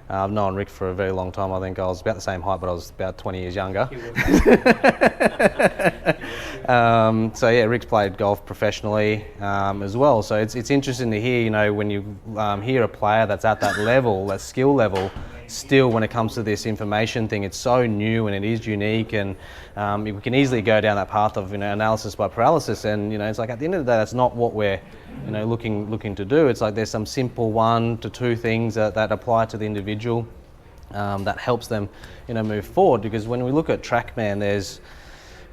I've known Rick for a very long time. I think I was about the same height, but I was about 20 years younger. So yeah, Rick's played golf professionally as well. So it's interesting to hear, you know, when you hear a player that's at that level, that skill level, still when it comes to this information thing, it's so new and it is unique, and we can easily go down that path of, you know, analysis by paralysis. And you know, it's like at the end of the day, that's not what we're, you know, looking to do. It's like there's some simple 1 to 2 things that apply to the individual that helps them, you know, move forward. Because when we look at TrackMan, there's,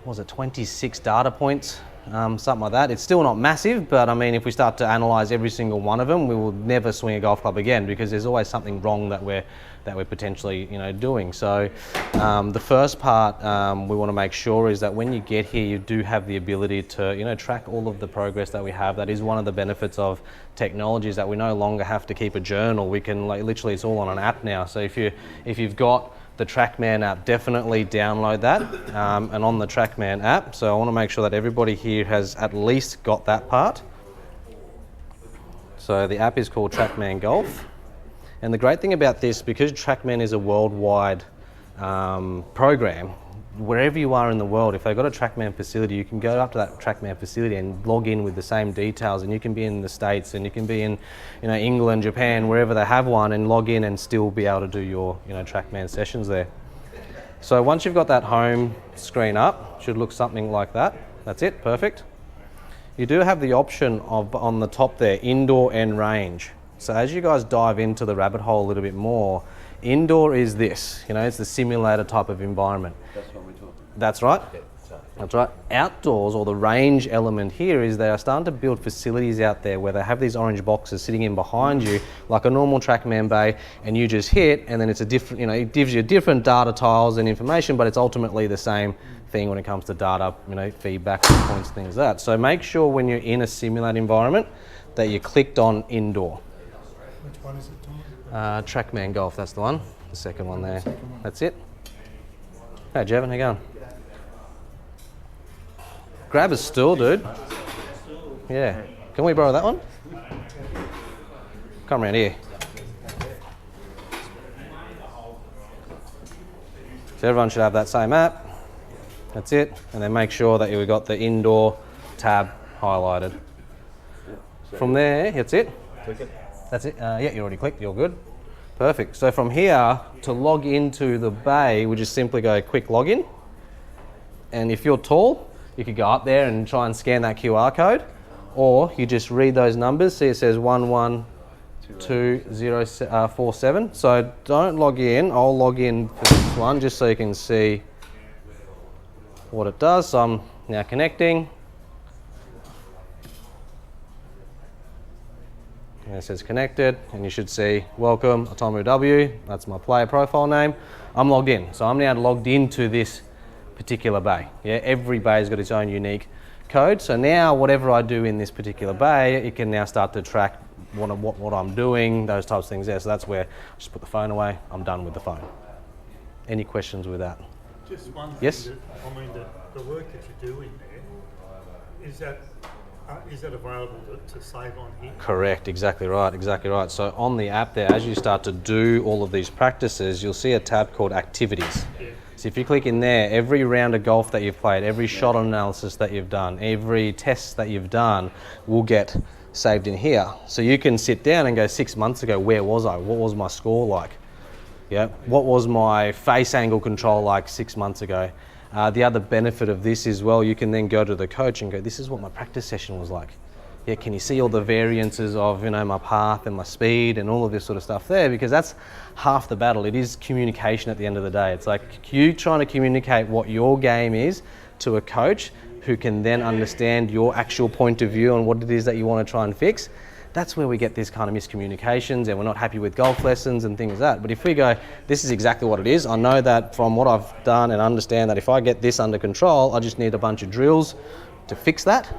what was it, 26 data points, something like that. It's still not massive, but I mean, if we start to analyze every single one of them, we will never swing a golf club again, because there's always something wrong that we're potentially, you know, doing. So the first part we want to make sure is that when you get here, you do have the ability to, you know, track all of the progress that we have. That is one of the benefits of technology, is that we no longer have to keep a journal. We can, like, literally, it's all on an app now. So if you've got the TrackMan app, definitely download that, and on the TrackMan app. So I want to make sure that everybody here has at least got that part. So the app is called TrackMan Golf. And the great thing about this, because TrackMan is a worldwide program, wherever you are in the world, if they've got a TrackMan facility, you can go up to that TrackMan facility and log in with the same details, and you can be in the States, and you can be in, you know, England, Japan, wherever they have one, and log in and still be able to do your, you know, TrackMan sessions there. So once you've got that home screen up, should look something like that. That's it, perfect. You do have the option of, on the top there, indoor and range. So as you guys dive into the rabbit hole a little bit more, indoor is this, you know, it's the simulator type of environment. That's what we're talking about. That's right. That's right. Outdoors, or the range element here, is they are starting to build facilities out there where they have these orange boxes sitting in behind you, like a normal TrackMan bay, and you just hit, and then it's a different, you know, it gives you different data tiles and information, but it's ultimately the same thing when it comes to data, you know, feedback, points, things like that. So make sure when you're in a simulated environment that you clicked on indoor. Which one is it, Tom? TrackMan Golf, that's the one. The second one there. That's it. Hey, Jevon, how you going? Grab a stool, dude. Yeah. Can we borrow that one? Come around here. So everyone should have that same app. That's it. And then make sure that you've got the indoor tab highlighted. From there, that's it. Click it. That's it. Yeah, you already clicked. You're good. Perfect. So from here, to log into the bay, we just simply go quick login. And if you're tall, you could go up there and try and scan that QR code, or you just read those numbers. See, it says 112047. So don't log in. I'll log in for this one just so you can see what it does. So I'm now connecting. And it says connected, and you should see welcome Atomu W. That's my player profile name. I'm logged in, so I'm now logged into this particular bay. Yeah, every bay's got its own unique code. So now whatever I do in this particular bay, it can now start to track what I'm doing, those types of things there. So that's where I just put the phone away. I'm done with the phone. Any questions with that? Just one thing. Yes? I mean, the work that you're doing there, is that available to save on here? Correct, exactly right, exactly right. So on the app there, as you start to do all of these practices, you'll see a tab called Activities. Yeah. So if you click in there, every round of golf that you've played, every shot analysis that you've done, every test that you've done will get saved in here. So you can sit down and go, 6 months ago, where was I? What was my score like? Yeah. What was my face angle control like 6 months ago? The other benefit of this is, well, you can then go to the coach and go, this is what my practice session was like. Yeah, can you see all the variances of, you know, my path and my speed and all of this sort of stuff there? Because that's half the battle. It is communication at the end of the day. It's like you trying to communicate what your game is to a coach who can then understand your actual point of view on what it is that you want to try and fix. That's where we get this kind of miscommunications, and we're not happy with golf lessons and things like that. But if we go, this is exactly what it is. I know that from what I've done, and understand that if I get this under control, I just need a bunch of drills to fix that.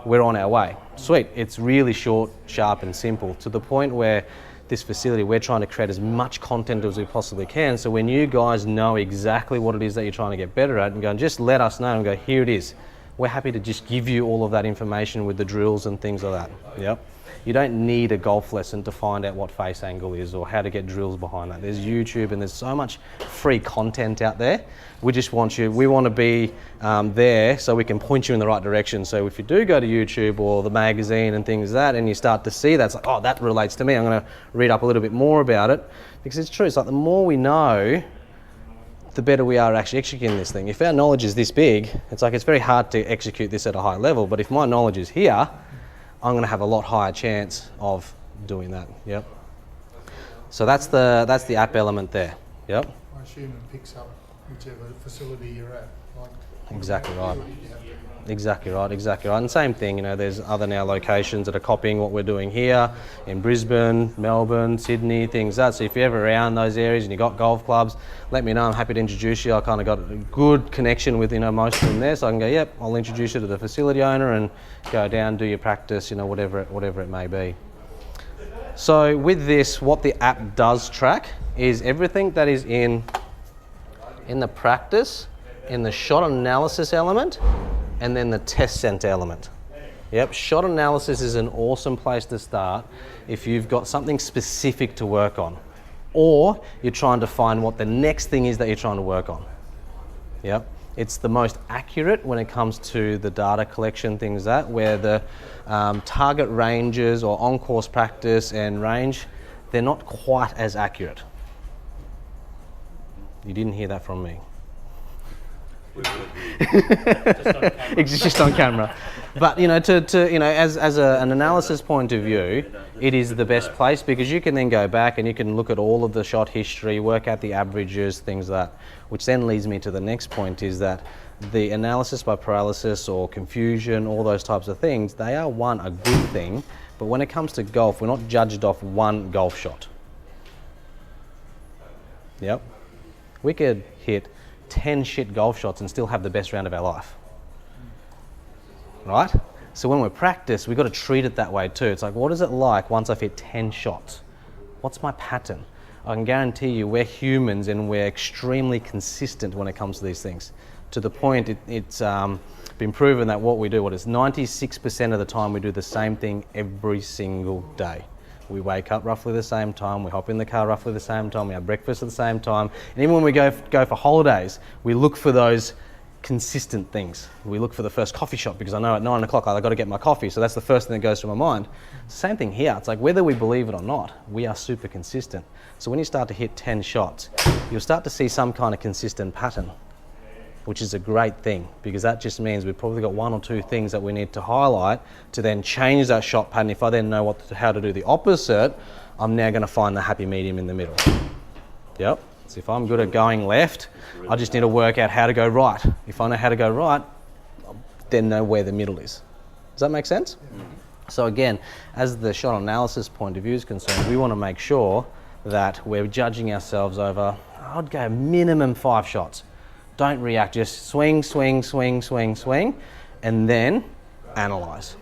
We're on our way. Sweet. It's really short, sharp and simple, to the point where this facility, we're trying to create as much content as we possibly can. So when you guys know exactly what it is that you're trying to get better at, and go, just let us know and go, here it is. We're happy to just give you all of that information with the drills and things like that. Yep. You don't need a golf lesson to find out what face angle is or how to get drills behind that. There's YouTube and there's so much free content out there. We just want we want to be there so we can point you in the right direction. So if you do go to YouTube or the magazine and things like that, and you start to see that, it's like, oh, that relates to me. I'm going to read up a little bit more about it, because it's true. It's like the more we know, the better we are actually executing this thing. If our knowledge is this big, it's like it's very hard to execute this at a high level. But if my knowledge is here, I'm going to have a lot higher chance of doing that. Yep. So that's the app element there. Yep. I assume it picks up whichever facility you're at. Like Exactly right. Exactly right, exactly right. And same thing, you know, there's other now locations that are copying what we're doing here in Brisbane, Melbourne, Sydney, things like that. So if you're ever around those areas and you've got golf clubs, let me know. I'm happy to introduce you. I kind of got a good connection with, you know, most of them there. So I can go, yep, I'll introduce you to the facility owner and go down, do your practice, you know, whatever it may be. So with this, what the app does track is everything that is in the practice, in the shot analysis element, and then the test center element. Yep, shot analysis is an awesome place to start if you've got something specific to work on, or you're trying to find what the next thing is that you're trying to work on. Yep, it's the most accurate when it comes to the data collection, things that, where the target ranges or on-course practice and range, they're not quite as accurate. You didn't hear that from me. It's just on camera. But you know, you know, as an analysis point of view, it is the best place, because you can then go back and you can look at all of the shot history, work out the averages, things like that. Which then leads me to the next point, is that the analysis by paralysis or confusion, all those types of things, they are a good thing. But when it comes to golf, we're not judged off one golf shot. Yep, we could hit 10 shit golf shots and still have the best round of our life, right? So when we practice, we've got to treat it that way too. It's like, what is it like once I've hit 10 shots? What's my pattern? I can guarantee you we're humans and we're extremely consistent when it comes to these things. To the point, it's been proven that what we do, 96% of the time we do the same thing every single day. We wake up roughly the same time, we hop in the car roughly the same time, we have breakfast at the same time, and even when we go for holidays, we look for those consistent things. We look for the first coffee shop, because I know at 9 o'clock I've got to get my coffee, so that's the first thing that goes through my mind. Same thing here. It's like, whether we believe it or not, we are super consistent. So when you start to hit 10 shots, you'll start to see some kind of consistent pattern, which is a great thing, because that just means we've probably got one or two things that we need to highlight to then change that shot pattern. If I then know how to do the opposite, I'm now going to find the happy medium in the middle. Yep. So if I'm good at going left, I just need to work out how to go right. If I know how to go right, then know where the middle is. Does that make sense? So again, as the shot analysis point of view is concerned, we want to make sure that we're judging ourselves over, I'd go minimum 5 shots. Don't react, just swing, swing, swing, swing, swing, and then analyze.